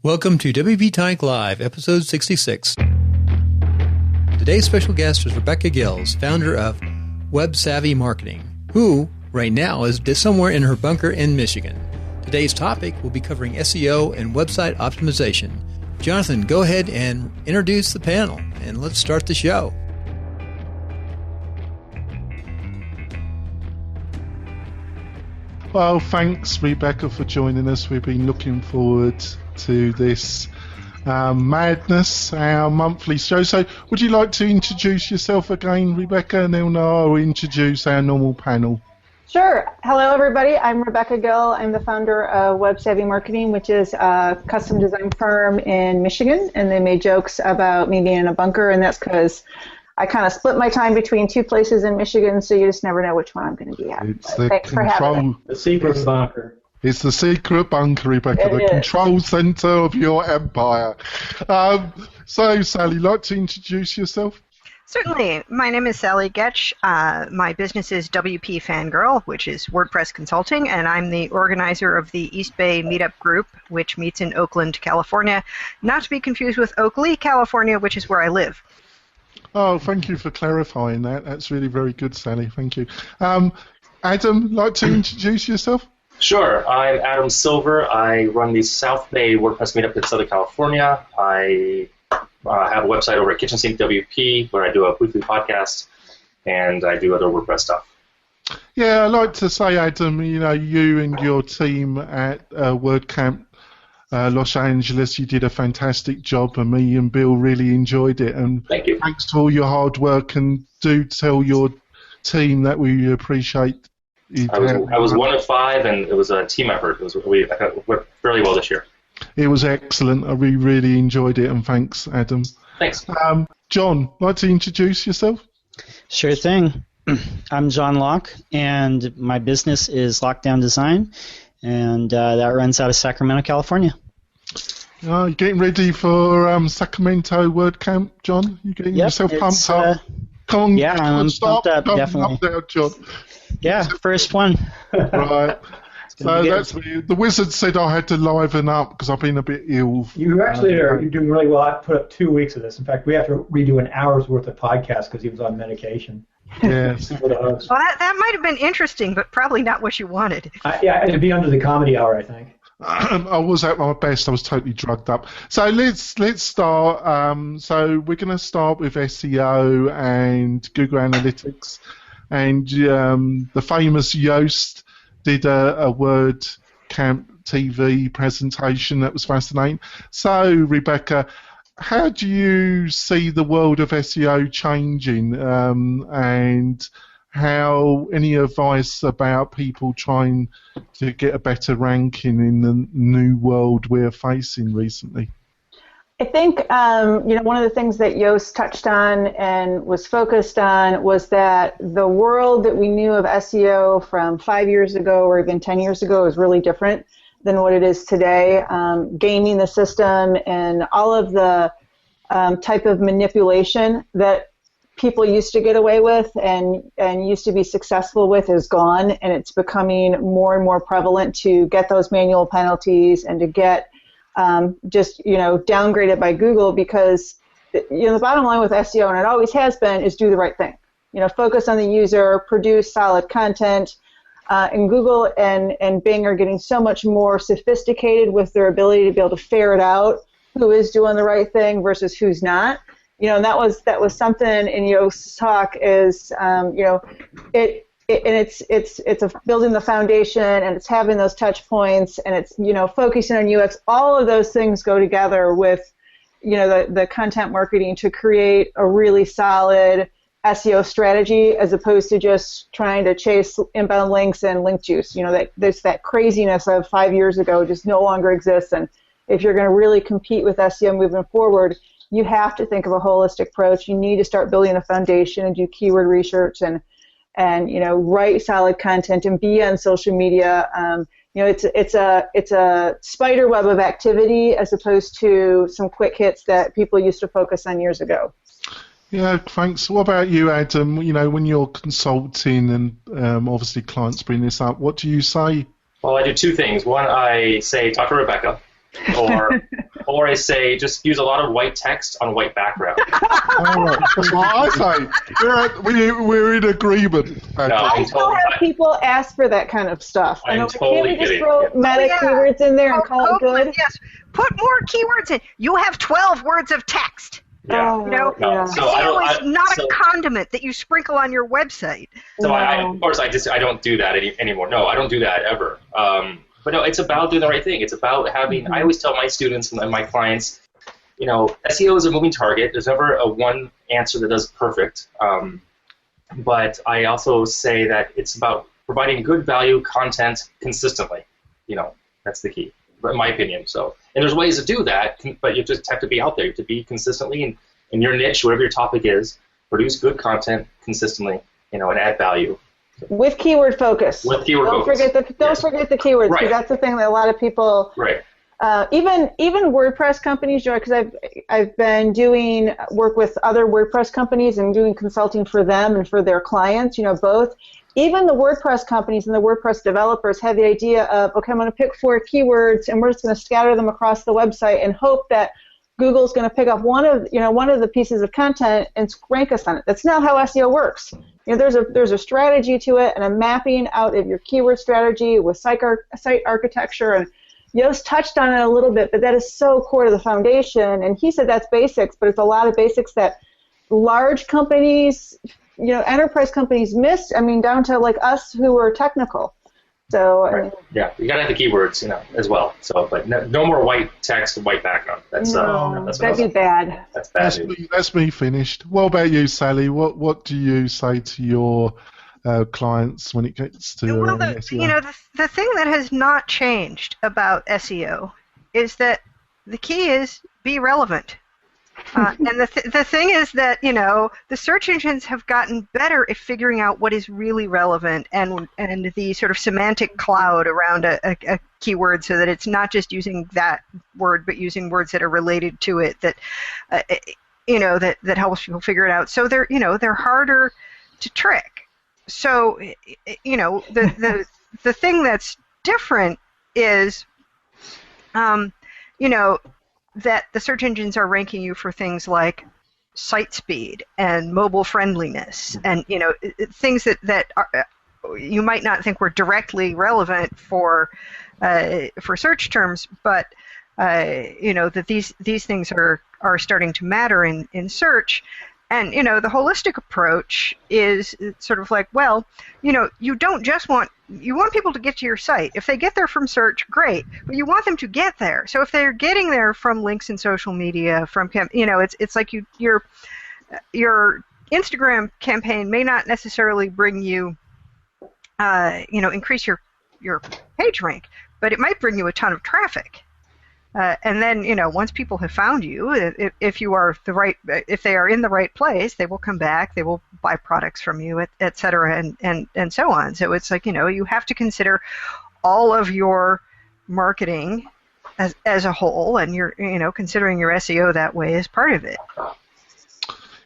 Welcome to WP-Tonic Live, episode 66. Today's special guest is Rebecca Gill, founder of Web Savvy Marketing, who, right now, is somewhere in her bunker in Michigan. Today's topic will be covering SEO and website optimization. Jonathan, go ahead and introduce the panel, and let's start the show. Well, thanks, Rebecca, for joining us. We've been looking forward to this madness, our monthly show. So would you like to introduce yourself again, Rebecca, and then I'll introduce our normal panel? Sure. Hello, everybody. I'm Rebecca Gill. I'm the founder of Web Savvy Marketing, which is a custom design firm in Michigan, and they made jokes about me being in a bunker, and that's because I kind of split my time between two places in Michigan, so you just never know which one I'm going to be at. Thanks for having me. The secret bunker. It's the secret bunker, Rebecca, the control center of your empire. So, Sally, like to introduce yourself? Certainly. My name is Sally Getch. My business is WP Fangirl, which is WordPress consulting, and I'm the organizer of the East Bay Meetup Group, which meets in Oakland, California, not to be confused with Oakley, California, which is where I live. Oh, thank you for clarifying that. That's really very good, Sally. Thank you. Adam, like to introduce yourself? Sure. I'm Adam Silver. I run the South Bay WordPress Meetup in Southern California. I have a website over at Kitchen Sink WP where I do a weekly podcast, and I do other WordPress stuff. Yeah, I'd like to say, Adam, you and your team at WordCamp Los Angeles, you did a fantastic job, and me and Bill really enjoyed it. And thank you. Thanks to all your hard work, and do tell your team that we appreciate it. I was one of five, and it was a team effort. We worked fairly well this year. It was excellent. We really enjoyed it, and thanks, Adam. Thanks. John, like to introduce yourself? Sure thing. I'm John Locke, and my business is Lockdown Design, and that runs out of Sacramento, California. You getting ready for Sacramento WordCamp, John? You getting yourself pumped up? Come on, yeah, I'm pumped up, definitely. Up there, John. Yeah, first one. Right. So that's the wizard said I had to liven up because I've been a bit ill. You actually are. You're doing really well. I put up 2 weeks of this. In fact, we have to redo an hour's worth of podcast because he was on medication. Yes. Well, that might have been interesting, but probably not what you wanted. Yeah, it'd be under the comedy hour, I think. I was at my best. I was totally drugged up. So let's start. So we're going to start with SEO and Google Analytics, and the famous Yoast did a WordCamp TV presentation that was fascinating. So Rebecca, how do you see the world of SEO changing, and how any advice about people trying to get a better ranking in the new world we're facing recently? I think one of the things that Yoast touched on and was focused on was that the world that we knew of SEO from 5 years ago or even 10 years ago is really different than what it is today. Gaming the system and all of the type of manipulation that people used to get away with and used to be successful with is gone, and it's becoming more and more prevalent to get those manual penalties and to get downgraded by Google because the bottom line with SEO, and it always has been, is do the right thing. Focus on the user, produce solid content. And Google and Bing are getting so much more sophisticated with their ability to be able to ferret out who is doing the right thing versus who's not. And that was something in Yoast's talk is it's building the foundation, and it's having those touch points, and it's focusing on UX. All of those things go together with the content marketing to create a really solid SEO strategy, as opposed to just trying to chase inbound links and link juice. That craziness of 5 years ago just no longer exists. And if you're going to really compete with SEO moving forward, you have to think of a holistic approach. You need to start building a foundation and do keyword research and write solid content and be on social media. It's a spider web of activity as opposed to some quick hits that people used to focus on years ago. Yeah, thanks. What about you, Adam? When you're consulting and obviously clients bring this up, what do you say? Well, I do two things. One, I say talk to Rebecca, or Or I say just use a lot of white text on white background. That's what I say. We're in agreement. I still have people ask for that kind of stuff. I'm Can't totally we just kidding. throw meta keywords in there and call it good? Yes. Put more keywords in. You have 12 words of text. Yeah. You know, SEO is not a condiment that you sprinkle on your website. So of course, I don't do that anymore. No, I don't do that ever. But no, it's about doing the right thing. It's about having. I always tell my students and my clients, SEO is a moving target. There's never a one answer that does perfect. But I also say that it's about providing good value content consistently. That's the key, in my opinion. So, and there's ways to do that, but you just have to be out there. You have to be consistently in your niche, whatever your topic is, produce good content consistently, and add value. With keyword focus. With keyword don't focus. Don't forget the keywords, because that's the thing that a lot of people. Right. Even WordPress companies, because I've been doing work with other WordPress companies and doing consulting for them and for their clients. Both. Even the WordPress companies and the WordPress developers have the idea of, okay, I'm going to pick 4 keywords and we're just going to scatter them across the website and hope that Google's going to pick up one of the pieces of content and rank us on it. That's not how SEO works. There's a strategy to it and a mapping out of your keyword strategy with site architecture, and Yoast touched on it a little bit, but that is so core to the foundation. And he said that's basics, but it's a lot of basics that large companies, enterprise companies missed. Down to like us who are technical. So right. Yeah, you gotta have the keywords, as well. So, but no more white text and white background. That's that'd be bad. That's bad. That's me finished. What about you, Sally? What do you say to your clients when it gets to SEO? The thing that has not changed about SEO is that the key is be relevant. And the thing is that the search engines have gotten better at figuring out what is really relevant and the sort of semantic cloud around a keyword, so that it's not just using that word but using words that are related to it that that helps people figure it out. So they're harder to trick. So the thing that's different is that the search engines are ranking you for things like site speed and mobile friendliness, and things that are, you might not think were directly relevant for search terms, but that these things are starting to matter in search. And the holistic approach is sort of like, well, you don't just you want people to get to your site. If they get there from search, great, but you want them to get there. So if they're getting there from links in social media, from it's like your Instagram campaign may not necessarily bring you increase your page rank, but it might bring you a ton of traffic. And then, once people have found you, if you are if they are in the right place, they will come back, they will buy products from you, et cetera, and so on. So it's like, you have to consider all of your marketing as a whole, and you're, considering your SEO that way is part of it.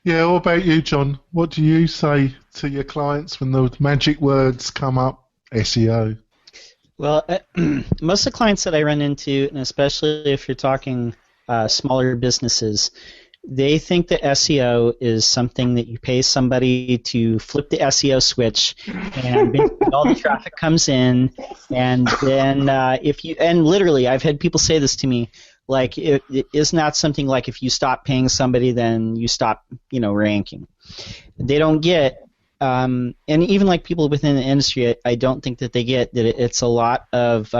Yeah, what about you, John? What do you say to your clients when the magic words come up, SEO? Well, most of the clients that I run into, and especially if you're talking smaller businesses, they think that SEO is something that you pay somebody to flip the SEO switch, and all the traffic comes in, and then and literally, I've had people say this to me, like, isn't that something like if you stop paying somebody, then you stop, ranking? They don't get. And even like people within the industry, I don't think that they get that it's a lot of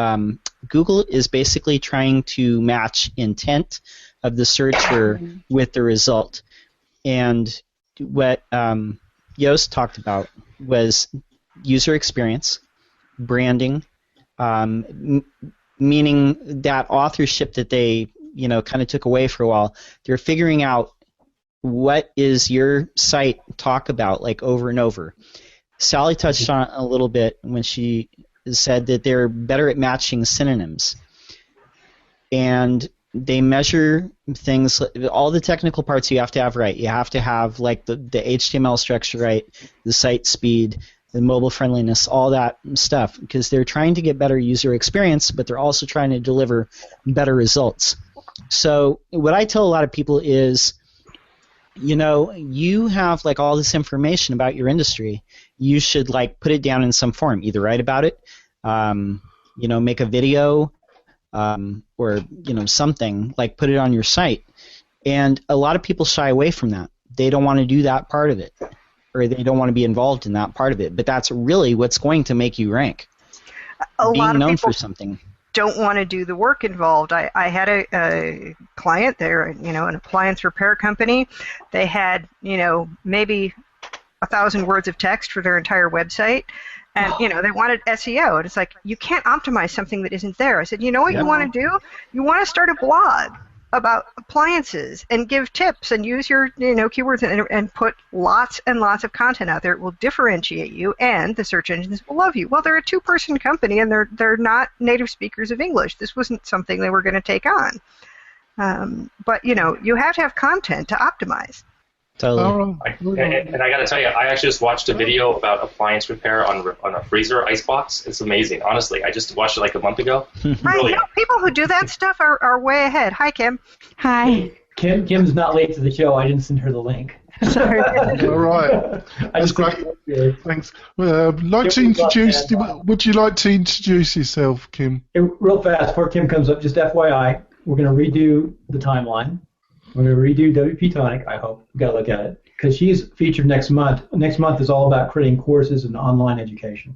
Google is basically trying to match intent of the searcher with the result. And what Yoast talked about was user experience, branding, meaning that authorship that they kind of took away for a while. They're figuring out, what is your site talk about, like, over and over? Sally touched on it a little bit when she said that they're better at matching synonyms. And they measure things, all the technical parts you have to have right. You have to have, like, the HTML structure right, the site speed, the mobile friendliness, all that stuff, because they're trying to get better user experience, but they're also trying to deliver better results. So what I tell a lot of people is, you have like all this information about your industry. You should like put it down in some form. Either write about it, make a video, or something, like put it on your site. And a lot of people shy away from that. They don't want to do that part of it, or they don't want to be involved in that part of it. But that's really what's going to make you rank. A Being lot of known people for something. Don't want to do the work involved. I had a client there, an appliance repair company. They had, maybe 1,000 words of text for their entire website. And, they wanted SEO. And it's like, you can't optimize something that isn't there. I said, you know what you want to do? You want to start a blog about appliances and give tips and use your keywords and put lots and lots of content out there. It will differentiate you, and the search engines will love you. Well, they're a two-person company, and they're not native speakers of English. This wasn't something they were going to take on. But you have to have content to optimize. Totally. And I got to tell you, I actually just watched a video about appliance repair on a freezer icebox. It's amazing, honestly. I just watched it like a month ago. Right, people who do that stuff are way ahead. Hi, Kim. Hi. Kim's not late to the show. I didn't send her the link. Sorry. All right. That's great. Thanks. Would you like to introduce yourself, Kim? Real fast, before Kim comes up, just FYI, we're going to redo the timeline. We're going to redo WP-Tonic, I hope. We've got to look at it. Because she's featured next month. Next month is all about creating courses and online education.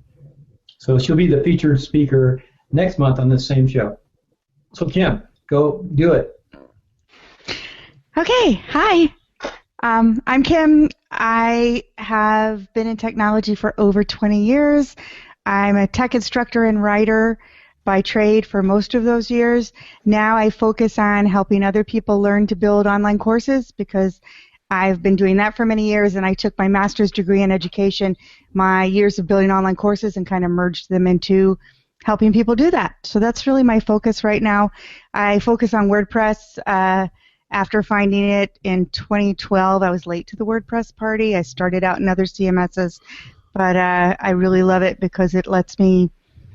So she'll be the featured speaker next month on this same show. So Kim, go do it. Okay, hi. I'm Kim. I have been in technology for over 20 years. I'm a tech instructor and writer by trade for most of those years. Now I focus on helping other people learn to build online courses because I've been doing that for many years, and I took my master's degree in education, my years of building online courses, and kind of merged them into helping people do that. So that's really my focus right now. I focus on WordPress. After finding it in 2012, I was late to the WordPress party. I started out in other CMSs, but I really love it because it lets me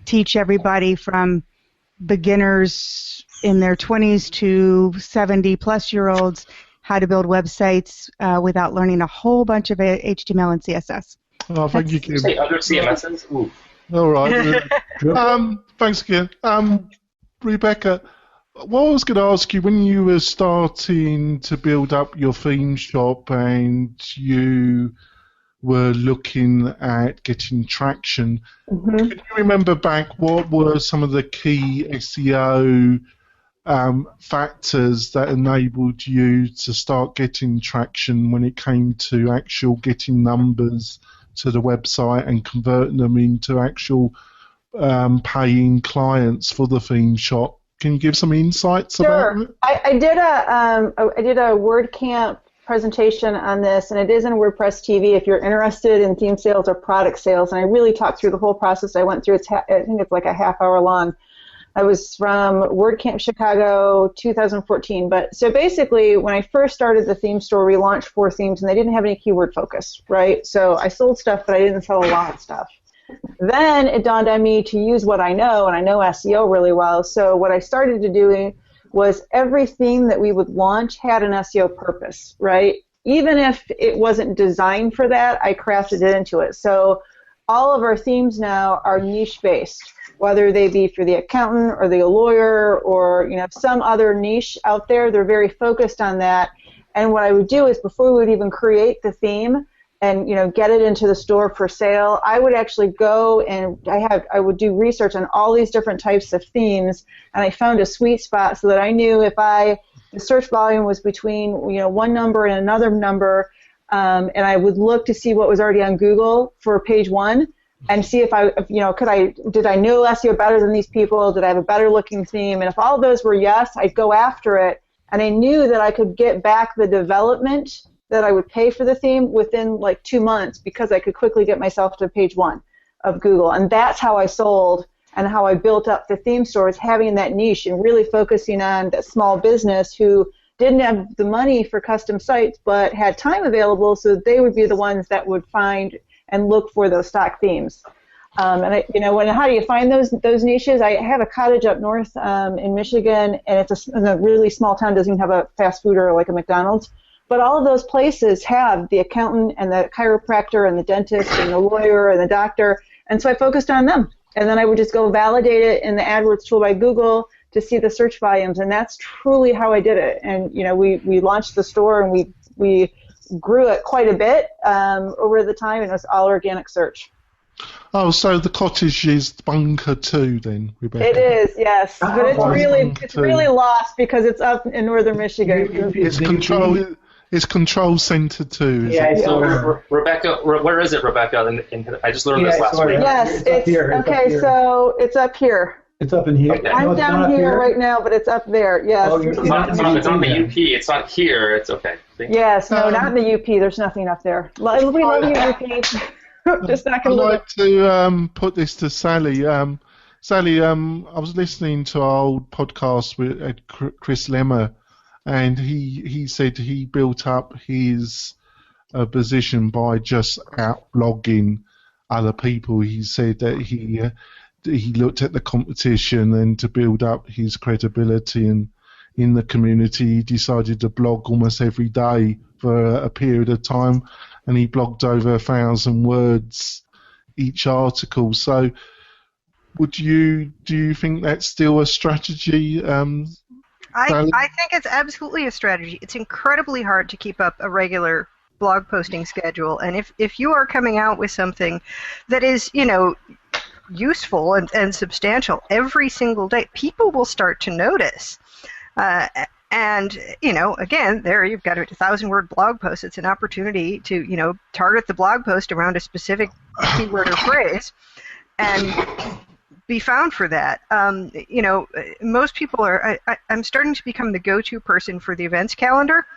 teach everybody from beginners in their 20s to 70-plus-year-olds how to build websites without learning a whole bunch of HTML and CSS. Oh, thank you, Kim. Say other CMSs? Ooh. All right. Thanks, Kim. Rebecca, what I was going to ask you, when you were starting to build up your theme shop and you were looking at getting traction, can you remember back what were some of the key SEO factors that enabled you to start getting traction when it came to actual getting numbers to the website and converting them into actual paying clients for the theme shop? Can you give some insights about it? I did a WordCamp presentation on this, and it is in WordPress TV if you're interested in theme sales or product sales. And I really talked through the whole process I went through. I think it's like a half hour long. I was from WordCamp Chicago 2014. But so basically, when I first started the theme store, we launched 4 themes, and they didn't have any keyword focus, right? So I sold stuff, but I didn't sell a lot of stuff. Then it dawned on me to use what I know, and I know SEO really well. So what I started to do was every theme that we would launch had an SEO purpose, right? Even if it wasn't designed for that, I crafted it into it. So all of our themes now are niche-based, whether they be for the accountant or the lawyer or some other niche out there. They're very focused on that. And what I would do is before we would even create the theme and get it into the store for sale, I would actually go and I would do research on all these different types of themes, and I found a sweet spot so that I knew if the search volume was between one number and another number, and I would look to see what was already on Google for page 1 and see if did I know SEO better than these people? Did I have a better looking theme? And if all of those were yes, I'd go after it, and I knew that I could get back the development that I would pay for the theme within like 2 months because I could quickly get myself to page 1 of Google. And that's how I sold and how I built up the theme stores, having that niche and really focusing on that small business who didn't have the money for custom sites but had time available, so they would be the ones that would find and look for those stock themes. How do you find those niches? I have a cottage up north in Michigan, and it's a really small town. Doesn't even have a fast food or like a McDonald's. But all of those places have the accountant and the chiropractor and the dentist and the lawyer and the doctor. And so I focused on them. And then I would just go validate it in the AdWords tool by Google to see the search volumes. And that's truly how I did it. And, we launched the store and we grew it quite a bit over the time, and it was all organic search. Oh, so the cottage is bunker 2 then, Rebecca? It is, yes. But it's really lost because it's up in northern Michigan. It's control center 2. Rebecca, where is it, Rebecca? I just learned this last week. Yes, so it's up here. It's up in here. Okay. I'm down here right now, but it's up there. Yes. It's on the UP. It's not here. It's okay. See? Yes, no, not in the UP. There's nothing up there. We love you, UP. Just not going to I'd like to put this to Sally. Sally, I was listening to our old podcast with Chris Lemmer, and he said he built up his position by just out-blogging other people. He said that he looked at the competition, and to build up his credibility and in the community, he decided to blog almost every day for a period of time, and he blogged over 1,000 words each article. So do you think that's still a strategy? I think it's absolutely a strategy. It's incredibly hard to keep up a regular blog posting schedule, and if you are coming out with something that is, useful and substantial every single day, people will start to notice. And, again, there you've got a 1,000-word blog post. It's an opportunity to, target the blog post around a specific keyword or phrase and be found for that. Most people I'm starting to become the go-to person for the events calendar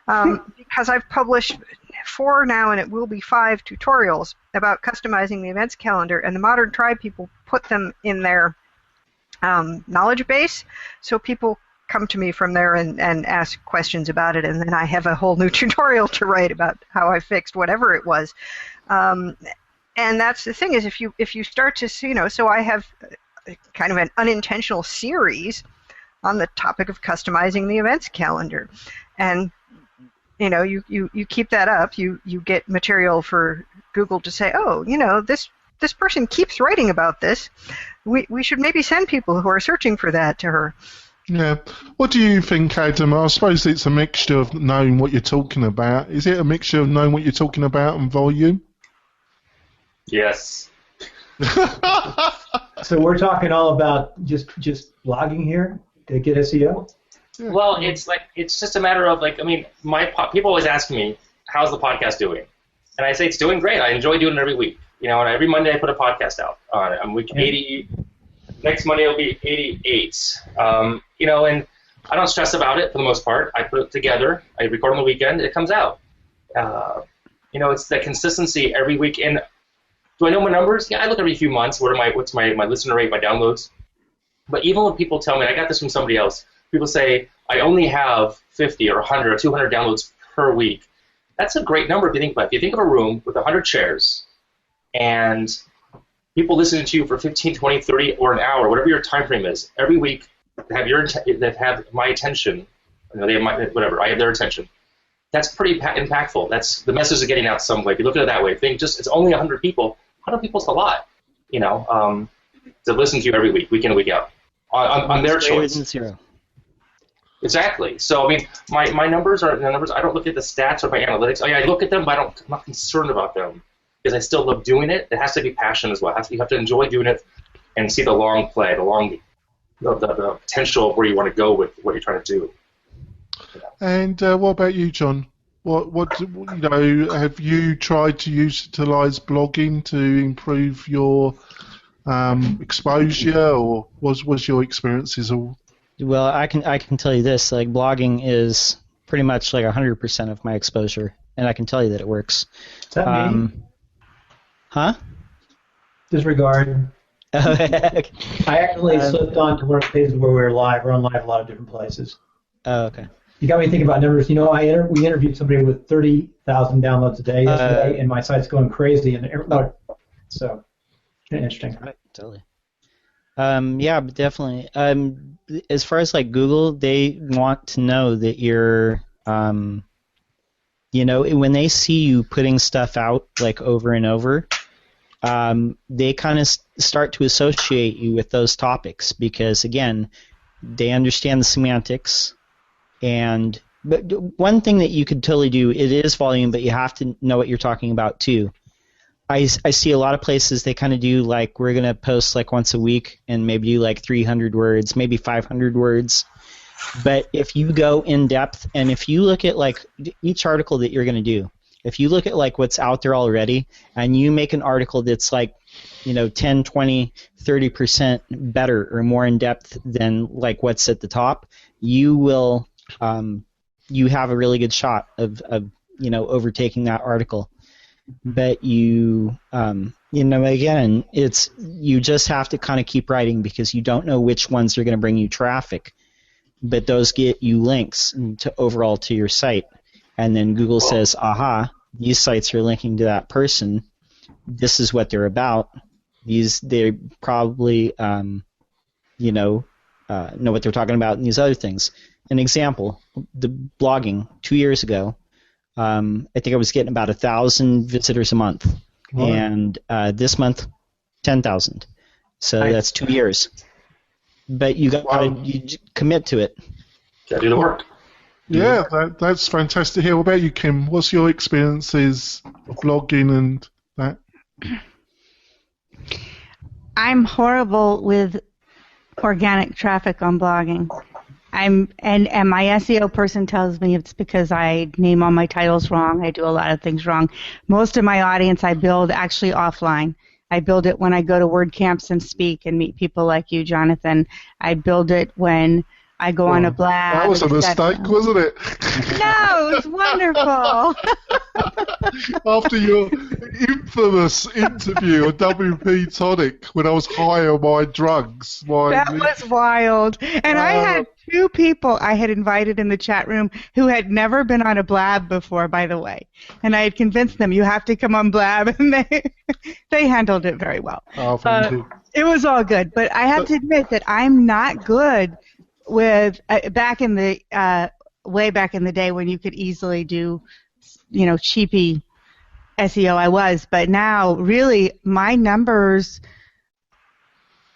because I've published 4 now, and it will be 5 tutorials about customizing the events calendar, and the Modern Tribe people put them in their knowledge base, so people come to me from there and ask questions about it, and then I have a whole new tutorial to write about how I fixed whatever it was. And that's the thing, is if you start to see, so I have kind of an unintentional series on the topic of customizing the events calendar, and you keep that up, you get material for Google to say, oh, this person keeps writing about this. We should maybe send people who are searching for that to her. Yeah. What do you think, Adam? I suppose it's a mixture of knowing what you're talking about. Is it a mixture of knowing what you're talking about and volume? Yes. So we're talking all about just blogging here to get SEO? Yeah. Well, it's just a matter of people always ask me, how's the podcast doing? And I say it's doing great. I enjoy doing it every week. And every Monday I put a podcast out. I'm week 80. Next Monday will be 88. And I don't stress about it for the most part. I put it together. I record on the weekend. It comes out. It's the consistency every week. And do I know my numbers? Yeah, I look every few months. What's my listener rate, my downloads? But even when people tell me, I got this from somebody else, people say, I only have 50 or 100 or 200 downloads per week. That's a great number if you think about it. If you think of a room with 100 chairs and people listening to you for 15, 20, 30, or an hour, whatever your time frame is, every week that have my attention, they have whatever, I have their attention. That's pretty impactful. That's the message is getting out some way. If you look at it that way, it's only 100 people. 100 people is a lot, to listen to you every week in and week out, on their choice. Zero. Exactly. So my numbers are the numbers. I don't look at the stats or my analytics. I look at them, but I'm not concerned about them because I still love doing it. It has to be passion as well. You have to enjoy doing it and see the long play, the potential of where you want to go with what you're trying to do. And what about you, John? What have you tried to utilize blogging to improve your exposure, or was your experiences all? Well, I can tell you this: blogging is pretty much 100% of my exposure, and I can tell you that it works. Is that me? Huh? Disregard. I actually slipped on to one of the pages where we're live. We're on live a lot of different places. Oh, okay. You got me thinking about numbers. We interviewed somebody with 30,000 downloads a day yesterday, and my site's going crazy. So. Interesting. Right, totally. Yeah, but definitely. As far as like Google, they want to know that you're, when they see you putting stuff out like over and over, they kind of start to associate you with those topics because, again, they understand the semantics. But one thing that you could totally do, it is volume, but you have to know what you're talking about too. I see a lot of places they kind of do like we're going to post like once a week and maybe do like 300 words, maybe 500 words. But if you go in depth and if you look at like each article that you're going to do, if you look at like what's out there already and you make an article that's like, 10, 20, 30% better or more in depth than like what's at the top, you will you have a really good shot of overtaking that article. But again, it's you just have to kind of keep writing because you don't know which ones are going to bring you traffic, but those get you links to your site, and then Google says, "Aha, these sites are linking to that person. This is what they're about. They probably know what they're talking about and these other things." An example: the blogging 2 years ago. I think I was getting about 1,000 visitors a month, and this month, 10,000. So that's 2 years. But you commit to it. Got to do the work. Yeah, that's fantastic. Here, what about you, Kim? What's your experiences of blogging and that? I'm horrible with organic traffic on blogging. And my SEO person tells me it's because I name all my titles wrong. I do a lot of things wrong. Most of my audience I build actually offline. I build it when I go to WordCamps and speak and meet people like you, Jonathan. I build it when I go on a blab. That was a mistake, wasn't it? No, it was wonderful. After your infamous interview on WP-Tonic when I was high on my drugs. That was wild. And I had 2 people I had invited in the chat room who had never been on a blab before, by the way. And I had convinced them, you have to come on blab. And they handled it very well. Oh, thank you. It was all good. But I have to admit that I'm not good with way back in the day when you could easily do, cheapy SEO. I was, but now really my numbers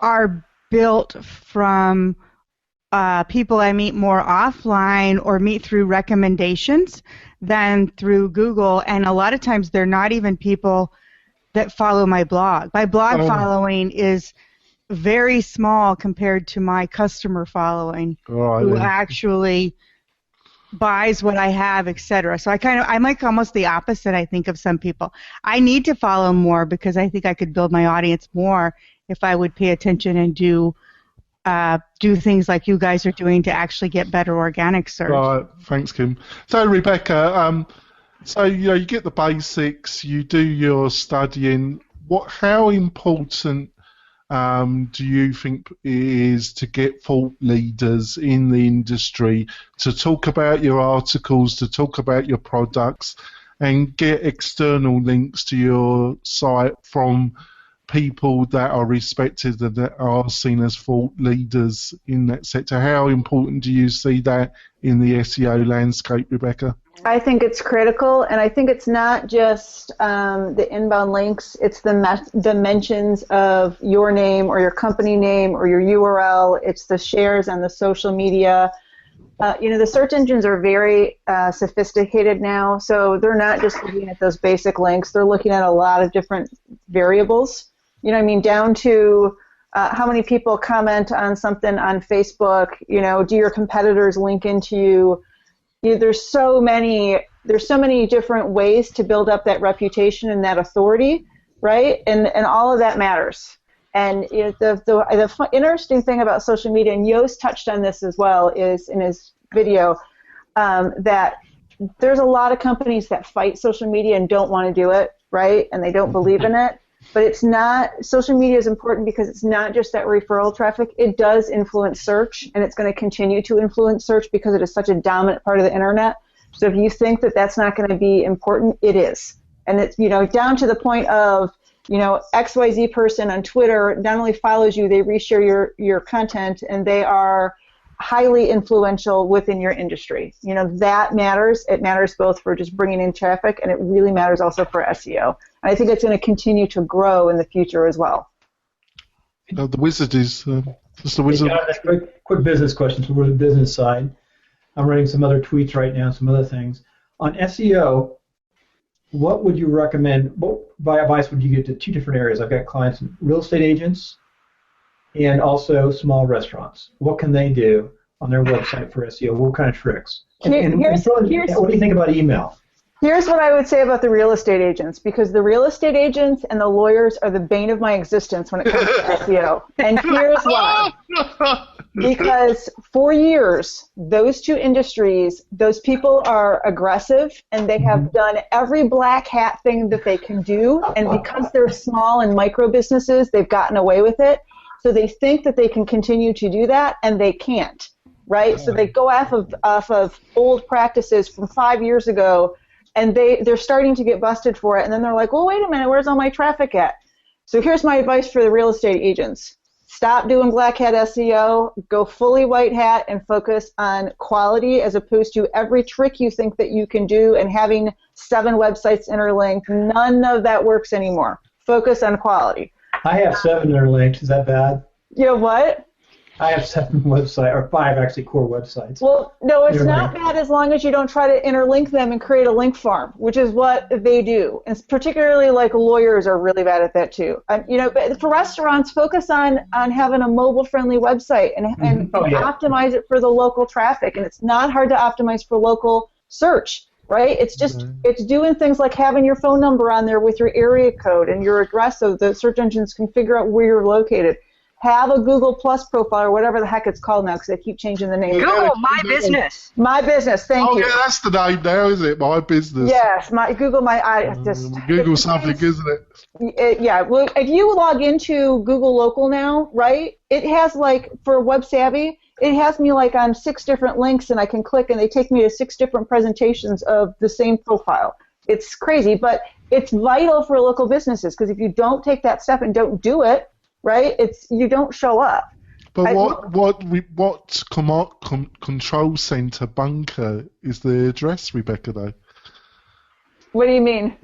are built from people I meet more offline or meet through recommendations than through Google, and a lot of times they're not even people that follow my blog. My blog following is very small compared to my customer following, who actually buys what I have, etc. So I'm like almost the opposite, I think, of some people. I need to follow more because I think I could build my audience more if I would pay attention and do things like you guys are doing to actually get better organic search. Right, thanks, Kim. So, Rebecca, you get the basics, you do your studying. How important do you think it is to get thought leaders in the industry to talk about your articles, to talk about your products, and get external links to your site from people that are respected and that are seen as thought leaders in that sector? How important do you see that in the SEO landscape, Rebecca? I think it's critical, and I think it's not just the inbound links, it's the mentions of your name or your company name or your URL, it's the shares on the social media. The search engines are very sophisticated now, so they're not just looking at those basic links, they're looking at a lot of different variables, down to how many people comment on something on Facebook, do your competitors link into you? There's so many different ways to build up that reputation and that authority, right? And all of that matters. And the interesting thing about social media, and Yoast touched on this as well, is in his video, that there's a lot of companies that fight social media and don't want to do it, right? And they don't believe in it. But it's not, social media is important because it's not just that referral traffic. It does influence search, and it's going to continue to influence search because it is such a dominant part of the internet. So if you think that that's not going to be important, it is. And it's, down to the point of, XYZ person on Twitter not only follows you, they reshare your content, and they are highly influential within your industry. That matters. It matters both for just bringing in traffic, and it really matters also for SEO. And I think it's going to continue to grow in the future as well. The wizard is just the wizard. Quick business question. So we're the business side. I'm writing some other tweets right now, some other things. On SEO, what would you recommend? What advice would you give to two different areas? I've got clients, real estate agents, and also small restaurants. What can they do on their website for SEO? What kind of tricks? What do you think about email? Here's what I would say about the real estate agents, because the real estate agents and the lawyers are the bane of my existence when it comes to SEO. And here's why. Because for years, those two industries, those people are aggressive, and they have done every black hat thing that they can do. And because they're small and micro businesses, they've gotten away with it. So they think that they can continue to do that, and they can't, right? So they go off of old practices from 5 years ago, and they're starting to get busted for it, and then they're like, well, wait a minute, where's all my traffic at? So here's my advice for the real estate agents. Stop doing black hat SEO, go fully white hat, and focus on quality as opposed to every trick you think that you can do and having 7 websites interlinked. None of that works anymore. Focus on quality. I have 7 interlinked. Is that bad? You know what? I have 7 websites, or 5 actually core websites. Well, no, it's not bad as long as you don't try to interlink them and create a link farm, which is what they do. And particularly, like, lawyers are really bad at that too. But for restaurants, focus on having a mobile-friendly website and optimize it for the local traffic. And it's not hard to optimize for local search, right? It's just it's doing things like having your phone number on there with your area code and your address so the search engines can figure out where you're located. Have a Google Plus profile or whatever the heck it's called now because they keep changing the name. Google My Business. My Business, thank you. Oh, yeah, that's the name now, isn't it? My Business. Yes, Google something, isn't it? Yeah, well, if you log into Google Local now, right, it has, like, for Web Savvy, it has me, like, on 6 different links, and I can click, and they take me to 6 different presentations of the same profile. It's crazy, but it's vital for local businesses because if you don't take that step and don't do it, right? You don't show up. But what control center bunker is the address, Rebecca? Though. What do you mean?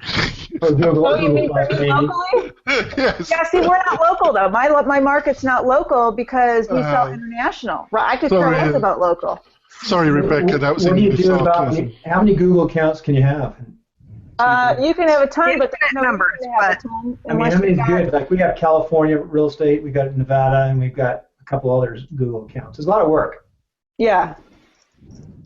You mean locally? Yes. Yeah. See, we're not local though. My market's not local because we sell international. Right? I could care less about local. Sorry, Rebecca. That was what do you do about how many Google accounts can you have? You can have a ton, but there's no numbers. How many is good? Like we have California real estate, we got Nevada, and we've got a couple others Google accounts. It's a lot of work. Yeah.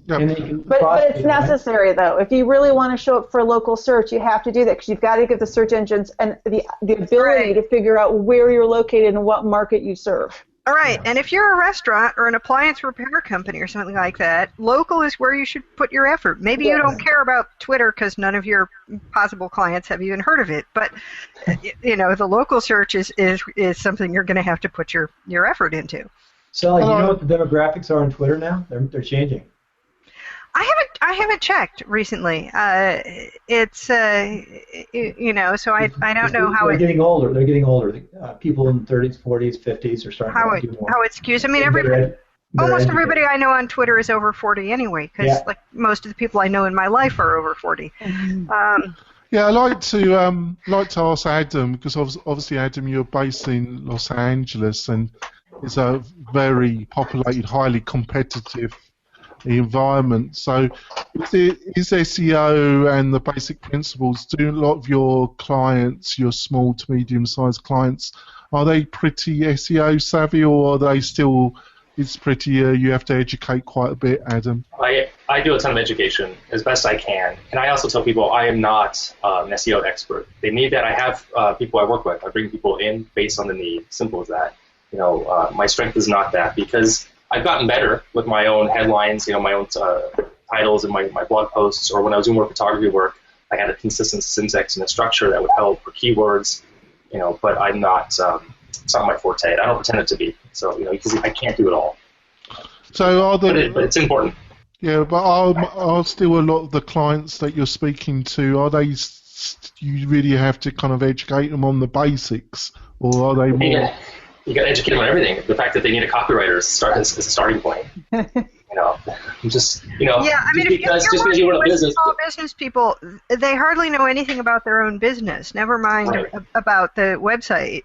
Yep. And then you can but it's necessary though. If you really want to show up for local search, you have to do that because you've got to give the search engines and the ability to figure out where you're located and what market you serve. All right, and if you're a restaurant or an appliance repair company or something like that, local is where you should put your effort. Maybe you don't care about Twitter because none of your possible clients have even heard of it, but the local search is something you're going to have to put your effort into. Sally, do you know what the demographics are on Twitter now? They're changing. I haven't checked recently. It's so I don't know how they're getting older. They're getting older. People in 30s, 40s, 50s are starting to do more. How it skews. I mean, almost everybody I know on Twitter is over 40 anyway, because like most of the people I know in my life are over 40. Yeah, I like to ask Adam because obviously Adam, you're based in Los Angeles and it's a very populated, highly competitive environment. So is SEO and the basic principles, do a lot of your clients, your small to medium-sized clients, are they pretty SEO savvy or are they still, it's pretty, you have to educate quite a bit, Adam? I do a ton of education as best I can. And I also tell people I am not an SEO expert. They need that. I have people I work with. I bring people in based on the need. Simple as that. My strength is not that because I've gotten better with my own headlines, my own titles and my blog posts, or when I was doing more photography work, I had a consistent syntax and a structure that would help for keywords, but I'm not, it's not my forte. I don't pretend it to be. So, because I can't do it all. So but it's important. Yeah, but are still a lot of the clients that you're speaking to, are they you really have to kind of educate them on the basics, or are they more? You got to educate them on everything. The fact that they need a copywriter is a starting point. Yeah, I mean, if you're working with small business people, they hardly know anything about their own business. Never mind about the website.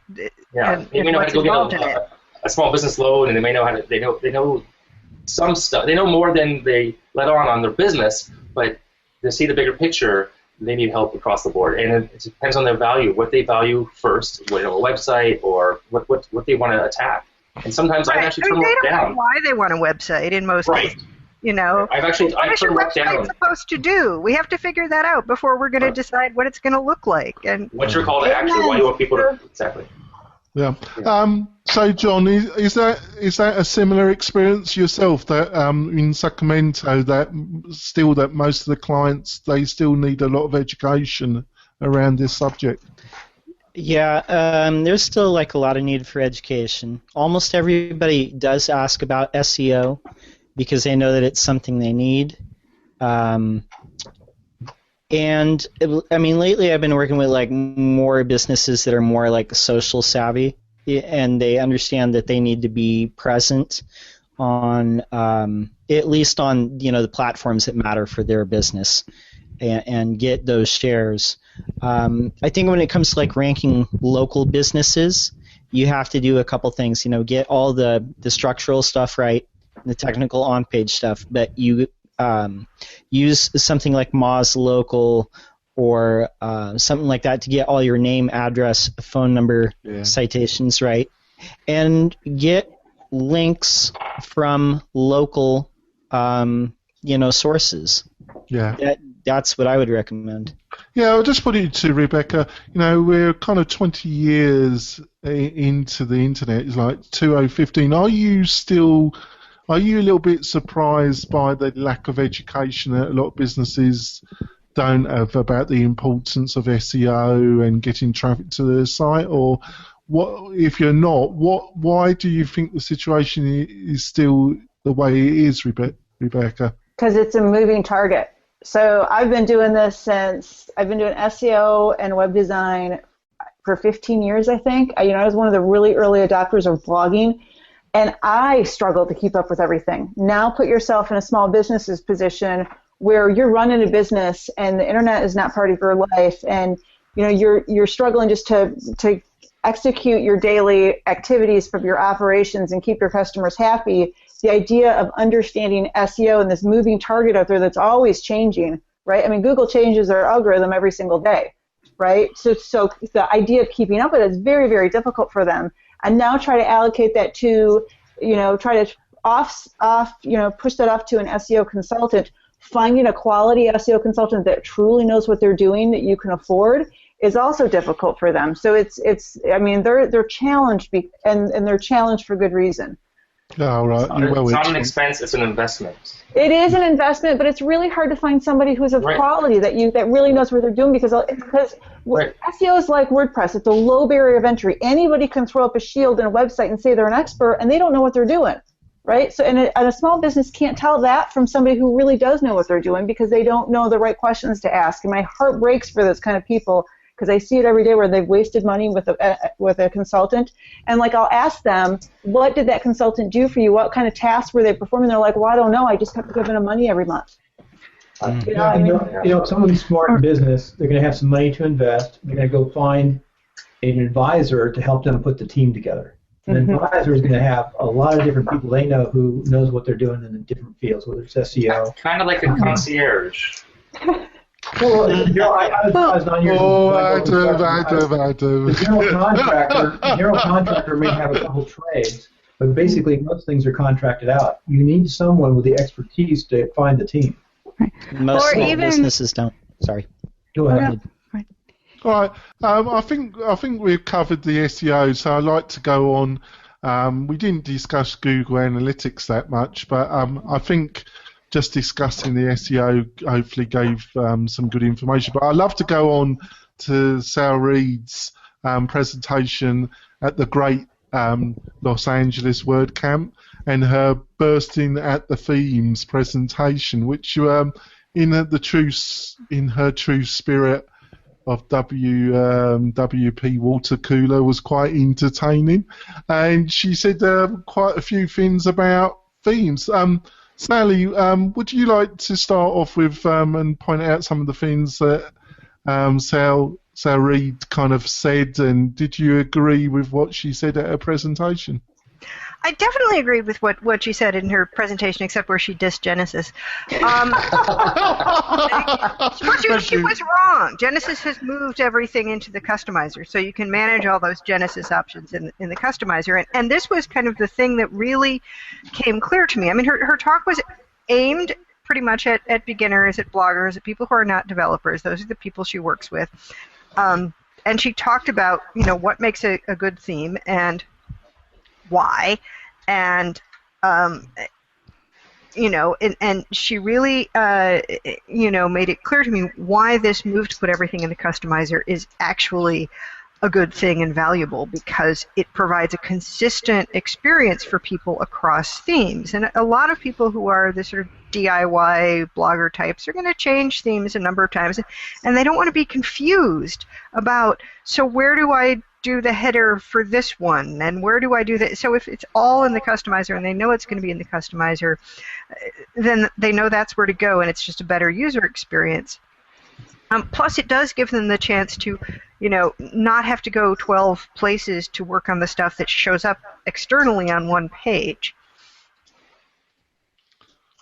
Yeah, they may know how to go get a small business loan, and they may know how to. They know some stuff. They know more than they let on their business, but to see the bigger picture, they need help across the board, and it depends on their value, what they value first, a website or what they want to attack. And sometimes I've actually turned work down. They don't know why they want a website in most cases. I've turned work down. What is supposed to do? We have to figure that out before we're going to decide what it's going to look like. And what's your call to action? Why do you want people to exactly? Yeah. So, John, is that a similar experience yourself that in Sacramento that most of the clients, they still need a lot of education around this subject? Yeah, there's still like a lot of need for education. Almost everybody does ask about SEO because they know that it's something they need. And I mean, lately I've been working with like more businesses that are more like social savvy, and they understand that they need to be present on at least on the platforms that matter for their business, and get those shares. I think when it comes to like ranking local businesses, you have to do a couple things. Get all the structural stuff right, the technical on-page stuff, but you use something like Moz Local or something like that to get all your name, address, phone number citations right, and get links from local sources. Yeah. That's what I would recommend. Yeah, I'll just put it to Rebecca. We're kind of 20 years into the internet. It's like 2015. Are you a little bit surprised by the lack of education that a lot of businesses don't have about the importance of SEO and getting traffic to their site? Or what? If you're not, why do you think the situation is still the way it is, Rebecca? Because it's a moving target. So I've been doing this I've been doing SEO and web design for 15 years, I think. I was one of the really early adopters of blogging, and I struggled to keep up with everything. Now put yourself in a small business's position where you're running a business and the internet is not part of your life, and you're struggling just to execute your daily activities from your operations and keep your customers happy. The idea of understanding SEO and this moving target out there that's always changing, right? I mean, Google changes their algorithm every single day, right? So the idea of keeping up with it is very, very difficult for them. And now try to allocate that to, try to push that off to an SEO consultant. Finding a quality SEO consultant that truly knows what they're doing that you can afford is also difficult for them. So they're challenged and they're challenged for good reason. Oh, right. It's not an expense, it's an investment. It is an investment, but it's really hard to find somebody who's of quality that really knows what they're doing because SEO is like WordPress. It's a low barrier of entry. Anybody can throw up a shield in a website and say they're an expert, and they don't know what they're doing, right? So, and a small business can't tell that from somebody who really does know what they're doing because they don't know the right questions to ask. And my heart breaks for those kind of people because I see it every day where they've wasted money with a consultant. And I'll ask them, what did that consultant do for you? What kind of tasks were they performing? They're like, well, I don't know. I just kept giving them money every month. Someone's smart in business. They're going to have some money to invest. They're going to go find an advisor to help them put the team together. An advisor is going to have a lot of different people they know who knows what they're doing in the different fields, whether it's SEO. Kind of like a concierge. Well, I was 9 years old. I do. The general contractor may have a couple trades, but basically most things are contracted out. You need someone with the expertise to find the team. Most small businesses don't. Sorry. Go ahead. All right. I think we've covered the SEO, so I'd like to go on. We didn't discuss Google Analytics that much, but I think just discussing the SEO hopefully gave some good information. But I'd love to go on to Sal Reed's presentation at the great Los Angeles WordCamp and her bursting at the themes presentation, which in her true spirit WP Water Cooler was quite entertaining, and she said quite a few things about themes. Sally, would you like to start off with and point out some of the things that Sal Reed kind of said, and did you agree with what she said at her presentation? I definitely agreed with what she said in her presentation, except where she dissed Genesis. She was wrong. Genesis has moved everything into the customizer, so you can manage all those Genesis options in the customizer. And this was kind of the thing that really came clear to me. I mean, her talk was aimed pretty much at beginners, at bloggers, at people who are not developers. Those are the people she works with. And she talked about, what makes a good theme and why, and and she really made it clear to me why this move to put everything in the customizer is actually a good thing and valuable, because it provides a consistent experience for people across themes. And a lot of people who are the sort of DIY blogger types are going to change themes a number of times, and they don't want to be confused about, so where do I do the header for this one, and where do I do that? So if it's all in the customizer and they know it's going to be in the customizer, then they know that's where to go, and it's just a better user experience. Plus, it does give them the chance to, not have to go 12 places to work on the stuff that shows up externally on one page.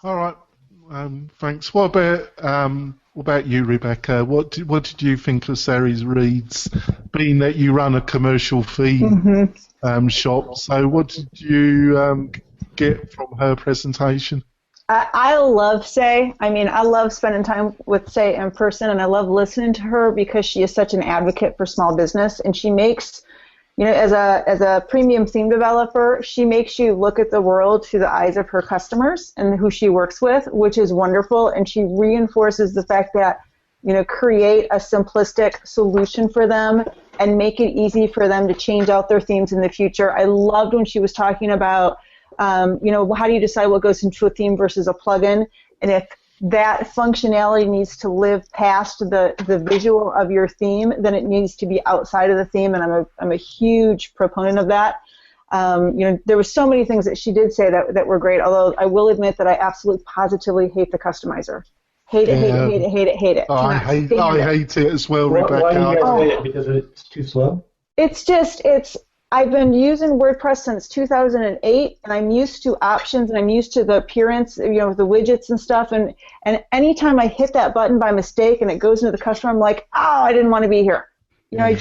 All right, thanks. What about you, Rebecca? What did you think of Sari Reed's, being that you run a commercial theme shop? So what did you get from her presentation? I love Say. I mean, I love spending time with Say in person, and I love listening to her because she is such an advocate for small business, and she makes, as a premium theme developer, she makes you look at the world through the eyes of her customers and who she works with, which is wonderful, and she reinforces the fact that, create a simplistic solution for them and make it easy for them to change out their themes in the future. I loved when she was talking about how do you decide what goes into a theme versus a plugin, and if that functionality needs to live past the visual of your theme, then it needs to be outside of the theme, and I'm a huge proponent of that. There were so many things that she did say that were great, although I will admit that I absolutely positively hate the customizer. Hate it. Oh, I hate it as well, Rebecca. Why do you guys hate it? Because it's too slow? I've been using WordPress since 2008, and I'm used to options, and I'm used to the appearance, the widgets and stuff, and anytime I hit that button by mistake and it goes into the customer, I'm like, I didn't want to be here. Well,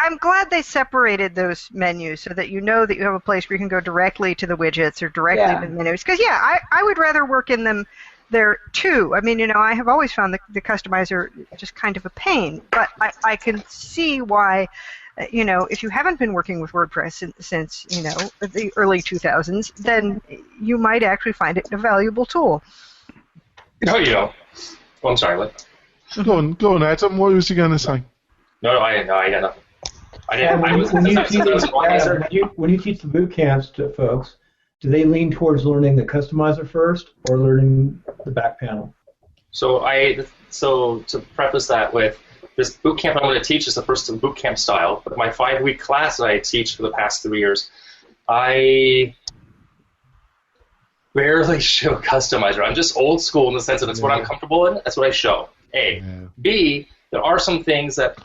I'm glad they separated those menus so that you know that you have a place where you can go directly to the widgets or directly to the menus. Because, I would rather work in them there too. I mean, I have always found the customizer just kind of a pain, but I can see why. If you haven't been working with WordPress since, the early 2000s, then you might actually find it a valuable tool. Oh, I'm sorry, Go on, Adam. What was you going to say? No, I got nothing. When you teach the boot camps to folks, do they lean towards learning the customizer first or learning the back panel? So to preface that with, this boot camp I'm going to teach is the first boot camp style, but my 5-week class that I teach for the past 3 years, I barely show customizer. I'm just old school in the sense that it's what I'm comfortable in, that's what I show. A. Yeah. B, there are some things that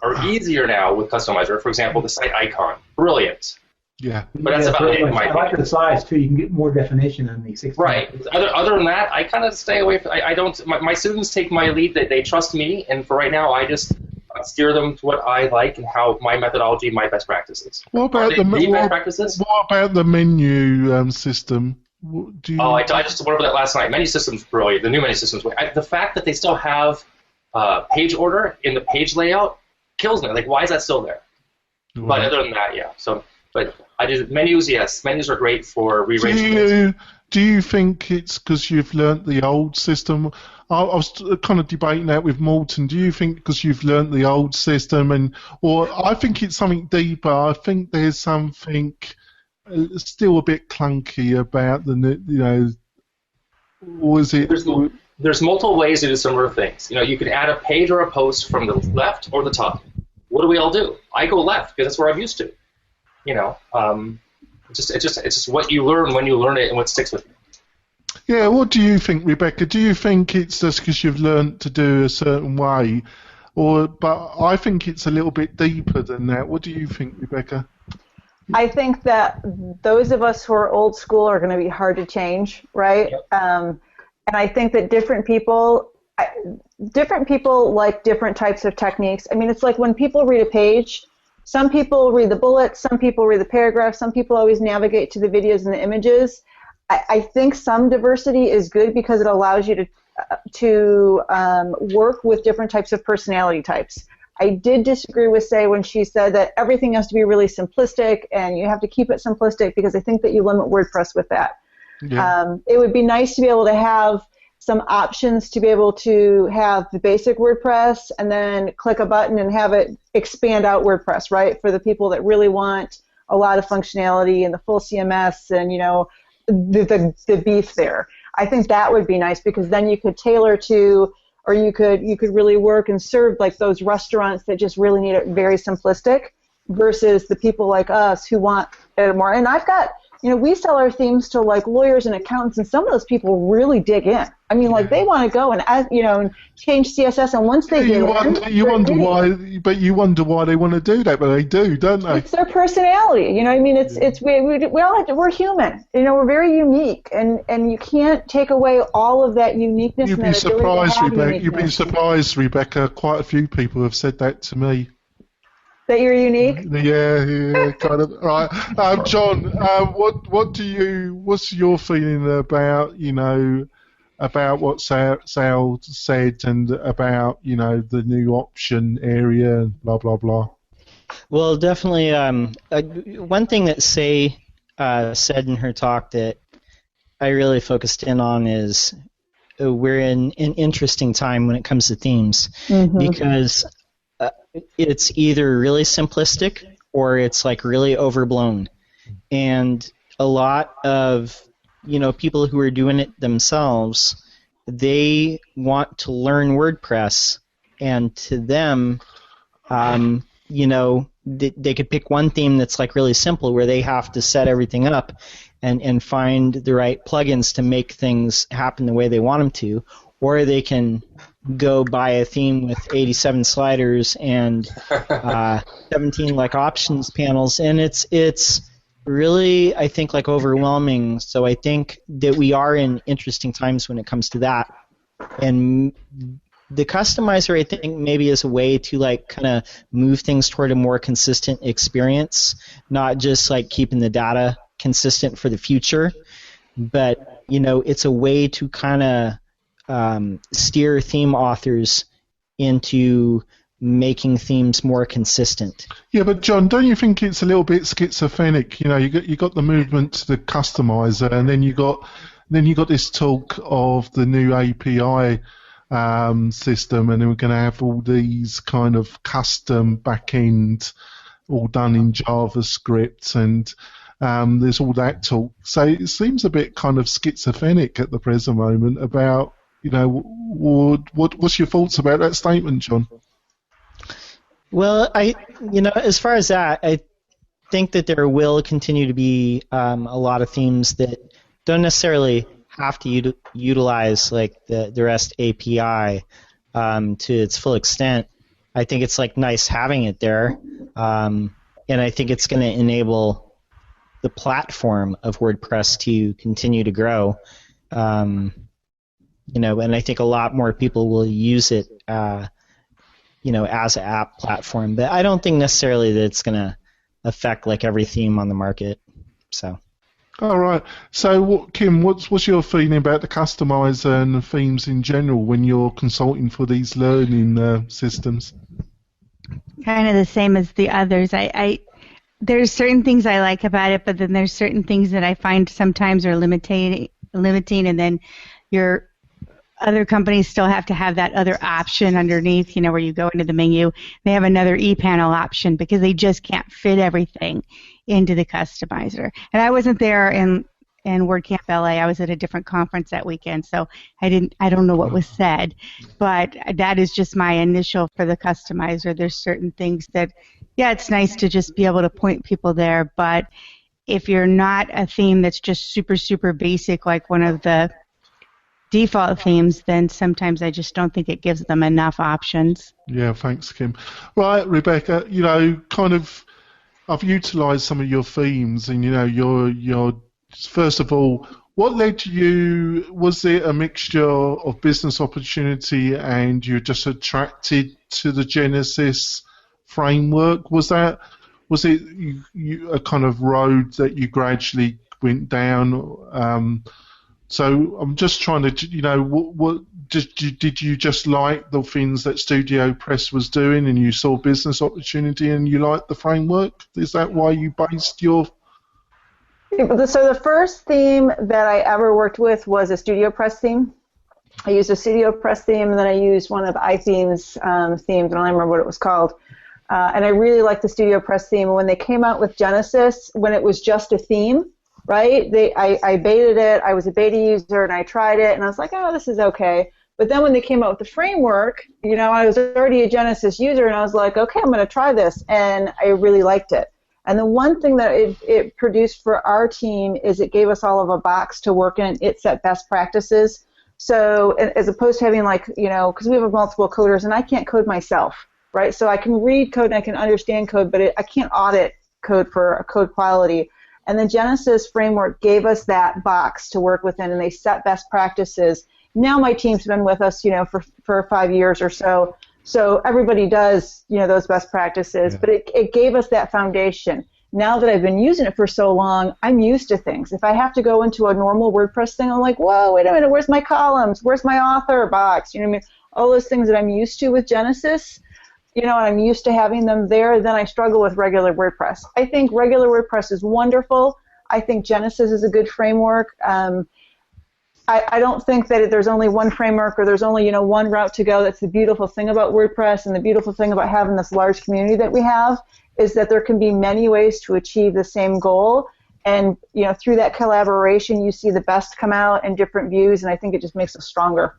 are easier now with customizer. For example, the site icon. Brilliant. Yeah. But that's about it. I like the size, too. You can get more definition on the 16. Right. Other than that, I kind of stay away from. I don't. My students take my lead. They trust me, and for right now, I just steer them to what I like and how my methodology, my best practices. What about the menu system? I just went over that last night. Menu system's brilliant. The new menu system's the fact that they still have page order in the page layout kills me. Like, why is that still there? Right. But other than that, yeah. So, but menus, yes. Menus are great for rearranging. Do you think it's because you've learnt the old system? I was kind of debating that with Morton. Do you think because you've learnt the old system, or I think it's something deeper? I think there's something still a bit clunky about or is it? there's multiple ways to do similar things. You can add a page or a post from the left or the top. What do we all do? I go left because that's where I'm used to. It's just what you learn when you learn it and what sticks with you. Yeah, what do you think, Rebecca? Do you think it's just because you've learned to do a certain way, but I think it's a little bit deeper than that. What do you think, Rebecca? I think that those of us who are old school are going to be hard to change, right? Yep. And I think that different people like different types of techniques. I mean, it's like when people read a page, some people read the bullets, some people read the paragraph, some people always navigate to the videos and the images. I think some diversity is good because it allows you to work with different types of personality types. I did disagree with Say when she said that everything has to be really simplistic and you have to keep it simplistic because I think that you limit WordPress with that. Yeah. It would be nice to be able to have some options to be able to have the basic WordPress and then click a button and have it expand out WordPress, right? For the people that really want a lot of functionality and the full CMS and, the beef there. I think that would be nice because then you could tailor to, or you could really work and serve like those restaurants that just really need it very simplistic versus the people like us who want it more. And I've got, we sell our themes to like lawyers and accountants, and some of those people really dig in. I mean, like they want to go and and change CSS, and once they do, you wonder why they want to do that, but they do, don't they? It's their personality. I mean, we all we're human. We're very unique, and you can't take away all of that uniqueness. You'd be surprised, Rebecca. You'd be surprised, Rebecca. Quite a few people have said that to me. That you're unique? Yeah, kind of. Right, John. What's your feeling about about what Sal said and about the new option area and blah blah blah? Well, definitely. One thing that Say said in her talk that I really focused in on is we're in an interesting time when it comes to themes because it's either really simplistic or it's like really overblown, and a lot of people who are doing it themselves, they want to learn WordPress, and to them, they could pick one theme that's like really simple where they have to set everything up and find the right plugins to make things happen the way they want them to, or they can go buy a theme with 87 sliders and 17 like options panels, and it's really, I think, like overwhelming. So I think that we are in interesting times when it comes to that. And the customizer, I think, maybe is a way to like kind of move things toward a more consistent experience, not just like keeping the data consistent for the future, but it's a way to kind of steer theme authors into making themes more consistent. Yeah, but John, don't you think it's a little bit schizophrenic? You got the movement to the customizer, and then you got this talk of the new API system, and then we're going to have all these kind of custom backend all done in JavaScript, and there's all that talk. So it seems a bit kind of schizophrenic at the present moment about what's your thoughts about that statement, John? Well, as far as that, I think that there will continue to be a lot of themes that don't necessarily have to utilize like the REST API to its full extent. I think it's like nice having it there, and I think it's going to enable the platform of WordPress to continue to grow. And I think a lot more people will use it, as an app platform. But I don't think necessarily that it's going to affect like every theme on the market. So. All right. So, Kim, what's your feeling about the customizer and the themes in general when you're consulting for these learning systems? Kind of the same as the others. There's certain things I like about it, but then there's certain things that I find sometimes are limiting, and then your other companies still have to have that other option underneath, where you go into the menu. They have another ePanel option because they just can't fit everything into the customizer. And I wasn't there in in WordCamp LA. I was at a different conference that weekend, so I don't know what was said, but that is just my initial for the customizer. There's certain things that, yeah, it's nice to just be able to point people there, but if you're not a theme that's just super, super basic, like one of the default themes, then sometimes I just don't think it gives them enough options. Yeah, thanks, Kim. Right, Rebecca, I've utilised some of your themes, and your first of all, what led to you? Was it a mixture of business opportunity and you're just attracted to the Genesis framework? Was it a kind of road that you gradually went down? So I'm just trying to, what did you just like the things that Studio Press was doing, and you saw business opportunity, and you liked the framework? Is that why you based your? So the first theme that I ever worked with was a Studio Press theme. I used a Studio Press theme, and then I used one of iTheme's themes. I don't remember what it was called. And I really liked the Studio Press theme. And when they came out with Genesis, when it was just a theme, right? I baited it. I was a beta user, and I tried it, and I was like, oh, this is okay. But then when they came out with the framework, I was already a Genesis user, and I was like, okay, I'm going to try this, and I really liked it. And the one thing that it produced for our team is it gave us all of a box to work in. It set best practices. So as opposed to having because we have multiple coders, and I can't code myself, right? So I can read code and I can understand code, but I can't audit code for code quality. And the Genesis framework gave us that box to work within, and they set best practices. Now my team's been with us, for 5 years or so. So everybody does, those best practices, but it gave us that foundation. Now that I've been using it for so long, I'm used to things. If I have to go into a normal WordPress thing, I'm like, whoa, wait a minute, where's my columns? Where's my author box? All those things that I'm used to with Genesis, and I'm used to having them there, then I struggle with regular WordPress. I think regular WordPress is wonderful. I think Genesis is a good framework. I don't think that there's only one framework or there's only, one route to go. That's the beautiful thing about WordPress, and the beautiful thing about having this large community that we have is that there can be many ways to achieve the same goal. And, through that collaboration, you see the best come out in different views, and I think it just makes us stronger.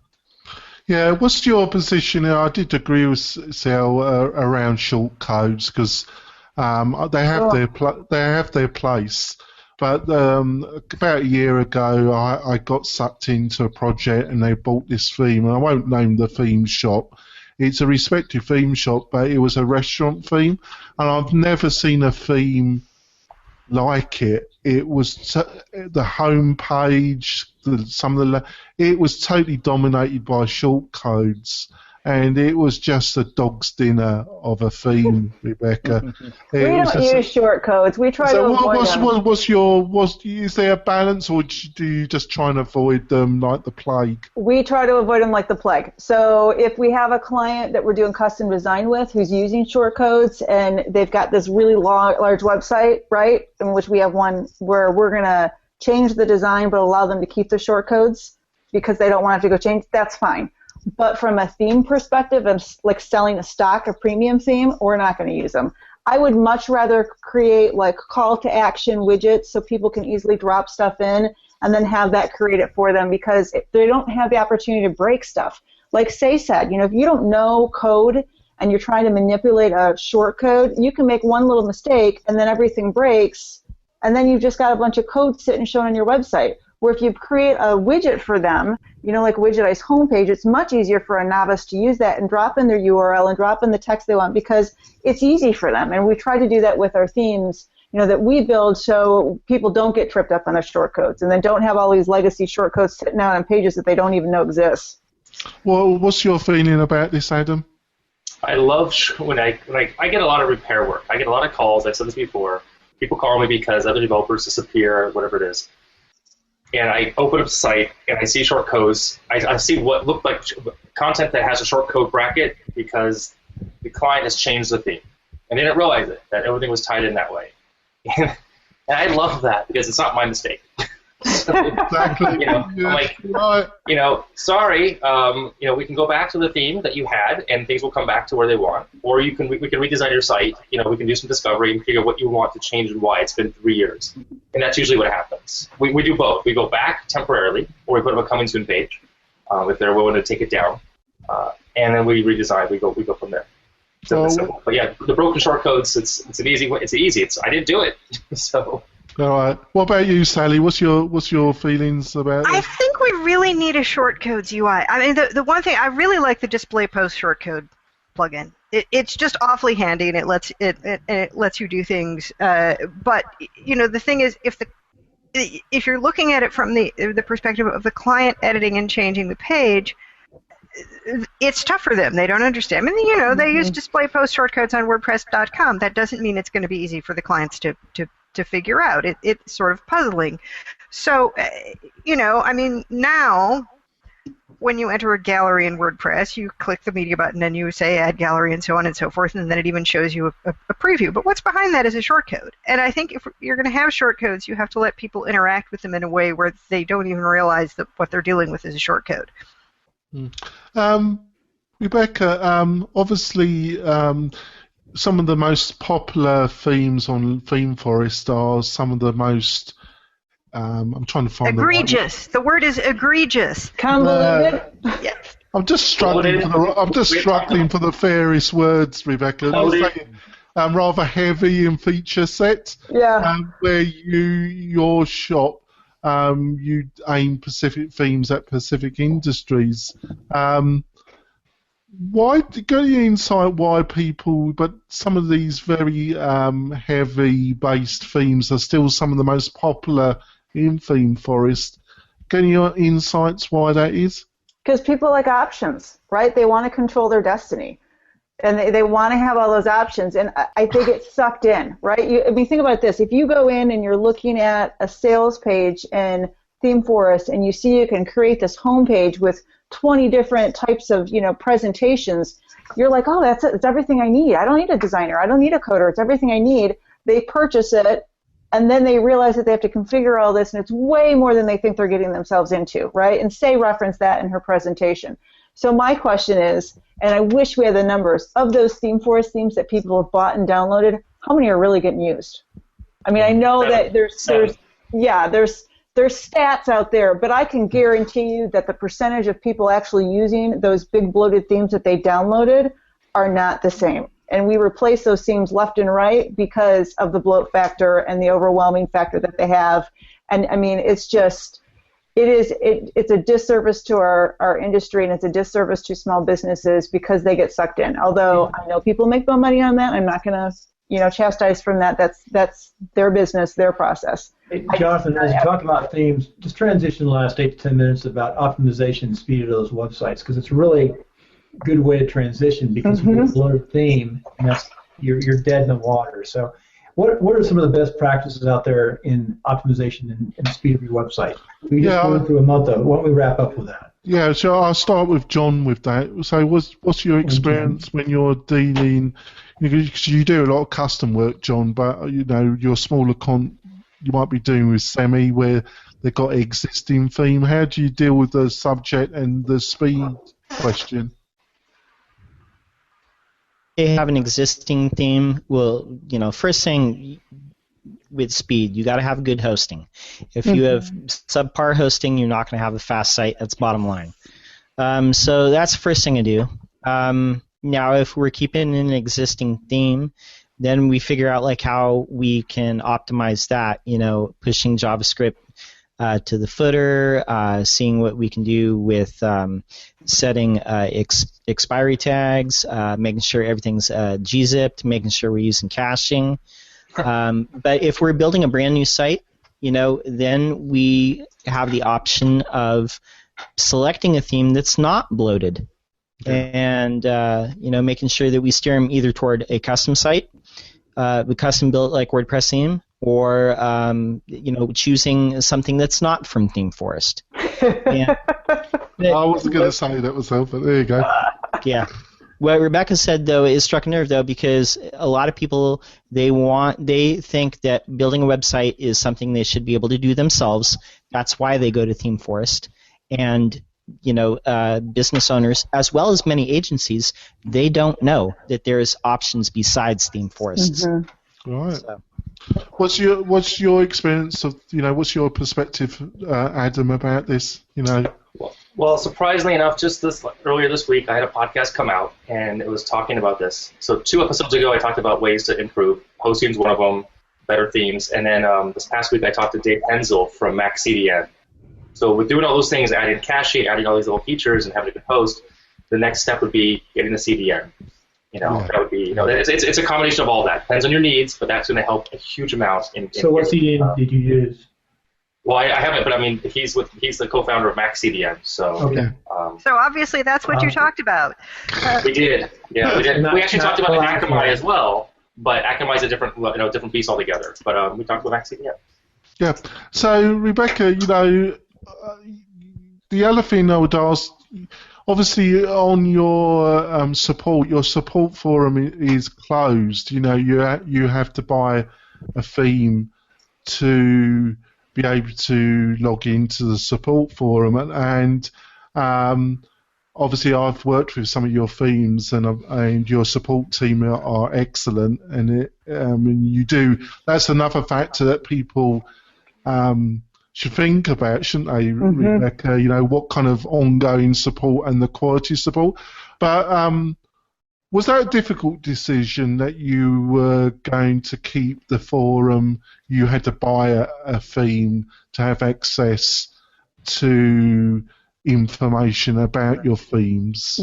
Yeah, what's your position? I did agree with Sal around short codes, because they have their place. But about a year ago, I got sucked into a project, and they bought this theme, and I won't name the theme shop. It's a respected theme shop, but it was a restaurant theme, and I've never seen a theme like it. It was the home page, it was totally dominated by short codes, and it was just a dog's dinner of a theme, Rebecca. We don't use short codes. We try to avoid them. Is there a balance, or do you just try and avoid them like the plague? We try to avoid them like the plague. So if we have a client that we're doing custom design with who's using short codes, and they've got this really large website, right, in which we have one where we're going to change the design but allow them to keep the short codes because they don't want to have to go change, that's fine. But from a theme perspective, of like selling a premium theme, we're not going to use them. I would much rather create like call to action widgets so people can easily drop stuff in and then have that create it for them, because they don't have the opportunity to break stuff. Like Say said, if you don't know code and you're trying to manipulate a short code, you can make one little mistake and then everything breaks, and then you've just got a bunch of code sitting shown on your website. Where if you create a widget for them, like Widgetize homepage, it's much easier for a novice to use that and drop in their URL and drop in the text they want, because it's easy for them. And we try to do that with our themes, that we build so people don't get tripped up on their shortcodes and then don't have all these legacy shortcodes sitting out on pages that they don't even know exist. Well, what's your feeling about this, Adam? I love when I get a lot of repair work. I get a lot of calls. I've said this before. People call me because other developers disappear, whatever it is. And I open up the site, and I see short codes. I see what looked like content that has a short code bracket because the client has changed the theme. And they didn't realize that everything was tied in that way. And I love that because it's not my mistake. Exactly. I'm like, sorry, we can go back to the theme that you had, and things will come back to where they want. Or we can redesign your site. We can do some discovery and figure out what you want to change and why. It's been 3 years, and that's usually what happens. We do both. We go back temporarily, or we put up a coming soon page if they're willing to take it down, and then we redesign. We go from there. So simple. But yeah, the broken short codes. It's an easy. It's easy. I didn't do it, so. All right. What about you, Sally? What's your feelings about I this? think we really need a shortcodes UI. I mean, the one thing I really like the display post shortcode plugin. It's just awfully handy, and it lets you do things. But the thing is, if you're looking at it from the perspective of the client editing and changing the page, it's tough for them. They don't understand. I mean, they use display post shortcodes on WordPress.com. That doesn't mean it's going to be easy for the clients to figure out. It's sort of puzzling. So, now when you enter a gallery in WordPress, you click the media button and you say add gallery and so on and so forth, and then it even shows you a preview. But what's behind that is a shortcode. And I think if you're going to have shortcodes, you have to let people interact with them in a way where they don't even realize that what they're dealing with is a shortcode. Rebecca, obviously, some of the most popular themes on ThemeForest are some of the most. I'm trying to find egregious. The word is egregious. Convoluted. Yes. I'm just struggling for the fairest words, Rebecca. Rather heavy in feature set. Yeah. Where your shop. You aim specific themes at specific industries. Why get any insight why people? But some of these very heavy-based themes are still some of the most popular in ThemeForest. Get any insights why that is? Because people like options, right? They want to control their destiny. And they want to have all those options, and I think it's sucked in, right? Think about this. If you go in and you're looking at a sales page in ThemeForest and you see you can create this homepage with 20 different types of, presentations, you're like, oh, that's it. It's everything I need. I don't need a designer. I don't need a coder. It's everything I need. They purchase it, and then they realize that they have to configure all this, and it's way more than they think they're getting themselves into, right? And Say referenced that in her presentation. So my question is, and I wish we had the numbers, of those ThemeForest themes that people have bought and downloaded, how many are really getting used? I mean, I know that there's stats out there, but I can guarantee you that the percentage of people actually using those big bloated themes that they downloaded are not the same. And we replace those themes left and right because of the bloat factor and the overwhelming factor that they have. And I mean, it's just... It's a disservice to our industry, and it's a disservice to small businesses because they get sucked in. Although I know people make no money on that, I'm not going to chastise from that. That's their business, their process. Hey, Jonathan, as you talk about themes, just transition the last 8 to 10 minutes about optimization and speed of those websites, because it's a really good way to transition, because if you load a theme, and you're dead in the water. So what are some of the best practices out there in optimization and speed of your website? We just went through a month of it. Why don't we wrap up with that? Yeah, so I'll start with John with that. So what's your experience when you're dealing, because you do a lot of custom work, John, but your smaller you might be doing with Semi where they've got existing theme. How do you deal with the subject and the speed question? They have an existing theme. Well, first thing with speed, you got to have good hosting. If you have subpar hosting, you're not going to have a fast site. That's bottom line. So that's the first thing to do. Now, if we're keeping an existing theme, then we figure out how we can optimize that. Pushing JavaScript to the footer, seeing what we can do with setting expiry tags, making sure everything's gzipped, making sure we're using caching. But if we're building a brand new site, then we have the option of selecting a theme that's not bloated, and making sure that we steer them either toward a custom site, the custom built like WordPress theme, or choosing something that's not from ThemeForest. I wasn't going to say that myself, but there you go. Yeah. What Rebecca said, though, is struck a nerve, though, because a lot of people, they think that building a website is something they should be able to do themselves. That's why they go to ThemeForest. And, business owners, as well as many agencies, they don't know that there's options besides ThemeForest. Mm-hmm. Right. So. What's your experience of, what's your perspective, Adam, about this, Well, surprisingly enough, just earlier this week, I had a podcast come out, and it was talking about this. So 2 episodes ago, I talked about ways to improve. Hosting's one of them, better themes. And then this past week, I talked to Dave Hensel from MaxCDN. So with doing all those things, adding caching, adding all these little features, and having a good host, the next step would be getting the CDN. That would be, it's a combination of all that. Depends on your needs, but that's going to help a huge amount. So what CDN did you use? Well, I haven't, but I mean, he's the co-founder of MaxCDN, so. Okay. So obviously that's what you talked about. We did, yeah, we did. We actually talked about Akamai as well, but Akamai is a different piece altogether. But we talked about MaxCDN. Yeah. So Rebecca, the other thing I would ask, obviously on your support forum is closed. You have to buy a theme to be able to log into the support forum, and obviously I've worked with some of your themes, and your support team are excellent, and you do. That's another factor that people should think about, shouldn't they, Rebecca? What kind of ongoing support and the quality support. But was that a difficult decision that you were going to keep the forum? You had to buy a theme to have access to information about your themes.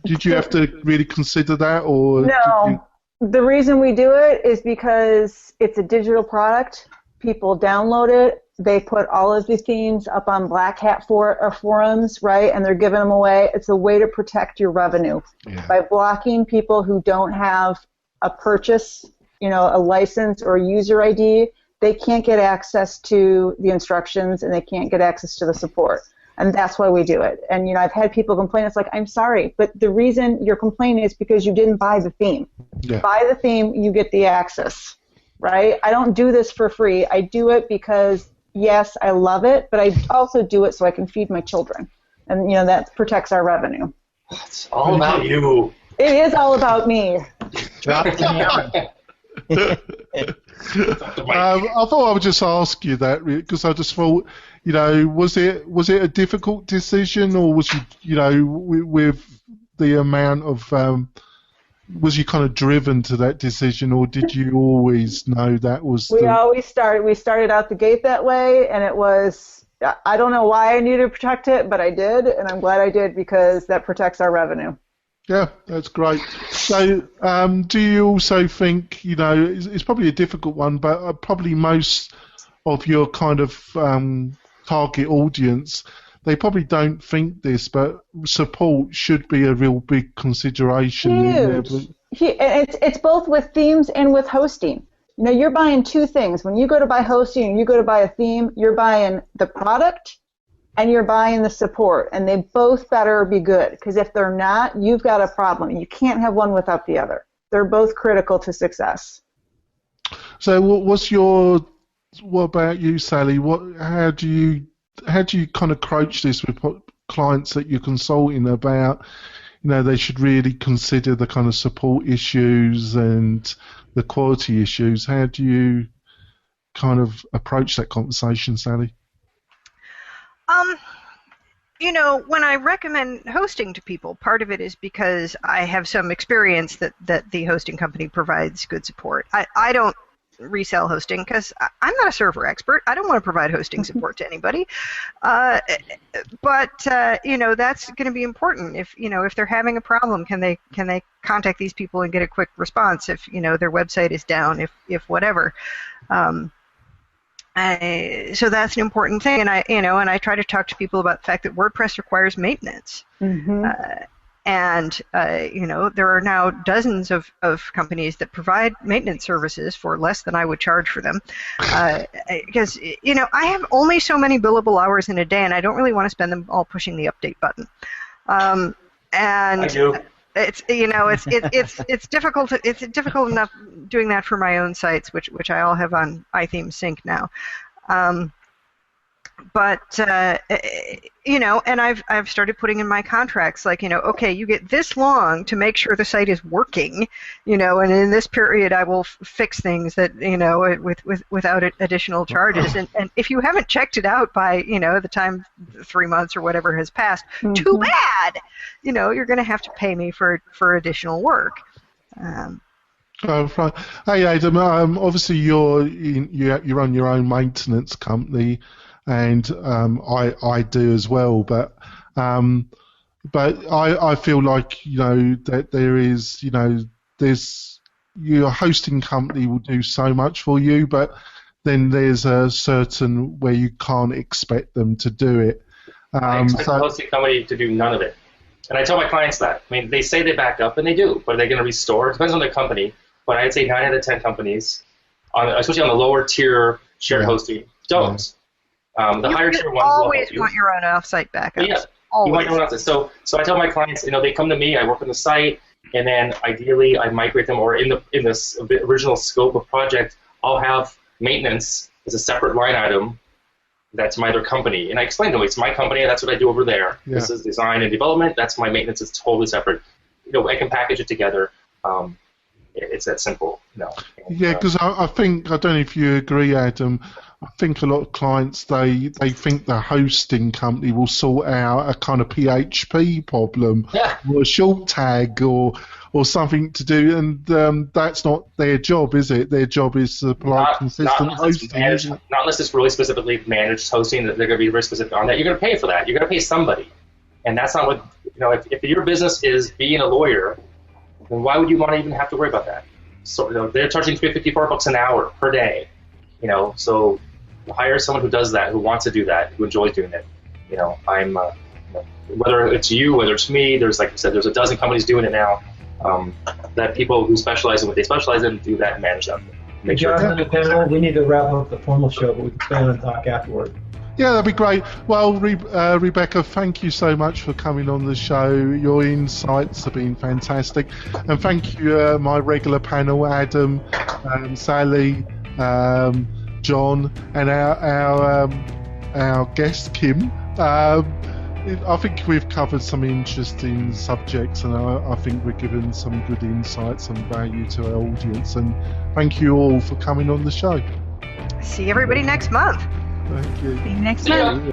Did you have to really consider that, or no? The reason we do it is because it's a digital product. People download it. They put all of the themes up on Black Hat forums, right? And they're giving them away. It's a way to protect your revenue by blocking people who don't have a purchase, a license or a user ID. They can't get access to the instructions, and they can't get access to the support. And that's why we do it. And, I've had people complain. It's like, I'm sorry, but the reason you're complaining is because you didn't buy the theme. Yeah. Buy the theme, you get the access, right? I don't do this for free. I do it because, yes, I love it, but I also do it so I can feed my children. And, that protects our revenue. It's all about you. It is all about me. Drop the hammer. I thought I would just ask you that, because I just thought, was it a difficult decision, or was you, with the amount of, was you kind of driven to that decision, or did you always know that was? We started out the gate that way, and it was, I don't know why I needed to protect it, but I did, and I'm glad I did, because that protects our revenue. Yeah, that's great. So, do you also think, it's probably a difficult one, but probably most of your kind of target audience, they probably don't think this, but support should be a real big consideration. Huge. It's both with themes and with hosting. You're buying 2 things. When you go to buy hosting and you go to buy a theme, you're buying the product and you're buying the support, and they both better be good, because if they're not, you've got a problem. You can't have one without the other. They're both critical to success. So what about you, Sally? How do you kind of approach this with clients that you're consulting about? They should really consider the kind of support issues and the quality issues. How do you kind of approach that conversation, Sally? When I recommend hosting to people, part of it is because I have some experience that the hosting company provides good support. I don't resell hosting because I'm not a server expert. I don't want to provide hosting support to anybody. But that's going to be important. If they're having a problem, can they contact these people and get a quick response if their website is down, if whatever. So that's an important thing, and I try to talk to people about the fact that WordPress requires maintenance. Mm-hmm. There are now dozens of companies that provide maintenance services for less than I would charge for them, because I have only so many billable hours in a day, and I don't really want to spend them all pushing the update button. I do. It's it's difficult. It's difficult enough doing that for my own sites, which I all have on iTheme Sync now. But and I've started putting in my contracts, like, okay, you get this long to make sure the site is working, and in this period I will fix things that without additional charges. And if you haven't checked it out by the time 3 months or whatever has passed, too bad. You're going to have to pay me for additional work. Oh, right. Hey, Adam. Obviously, you run your own maintenance company. And I do as well, but I feel like that there is there's your hosting company will do so much for you, but then there's a certain where you can't expect them to do it. I expect the hosting company to do none of it, and I tell my clients that. I mean, they say they back up, and they do, but are they going to restore? It depends on the company, but I'd say 9 out of 10 companies, especially on the lower tier shared hosting, don't. The higher tier ones always want your own offsite backups. Yeah, you want your own offsite. So I tell my clients, they come to me, I work on the site, and then ideally I migrate them, or in this original scope of project, I'll have maintenance as a separate line item. That's my other company, and I explain to them, it's my company, and that's what I do over there. Yeah. This is design and development. That's my maintenance. It's totally separate. I can package it together. It's that simple. Yeah, because I think, I don't know if you agree, Adam. I think a lot of clients, they think the hosting company will sort out a kind of PHP problem, or a short tag, or something to do, and that's not their job, is it? Their job is to supply consistent hosting. Not unless it's really specifically managed hosting, that they're going to be very specific on that. You're going to pay for that. You're going to pay somebody, and that's not what If your business is being a lawyer, then why would you want to even have to worry about that? So they're charging $54 an hour per day. So hire someone who does that, who wants to do that, who enjoys doing it. I'm whether it's you, whether it's me. There's, like I said, there's a dozen companies doing it now. That people who specialize in what they specialize in do that and manage them. Make sure. On the panel, we need to wrap up the formal show, but we can stay on and talk afterward. Yeah, that'd be great. Well, Rebecca, thank you so much for coming on the show. Your insights have been fantastic, and thank you, my regular panel, Adam, Sally, John, and our guest Kim. I think we've covered some interesting subjects, and I think we're giving some good insights and value to our audience. And thank you all for coming on the show. See everybody next month. Thank you. See you next month.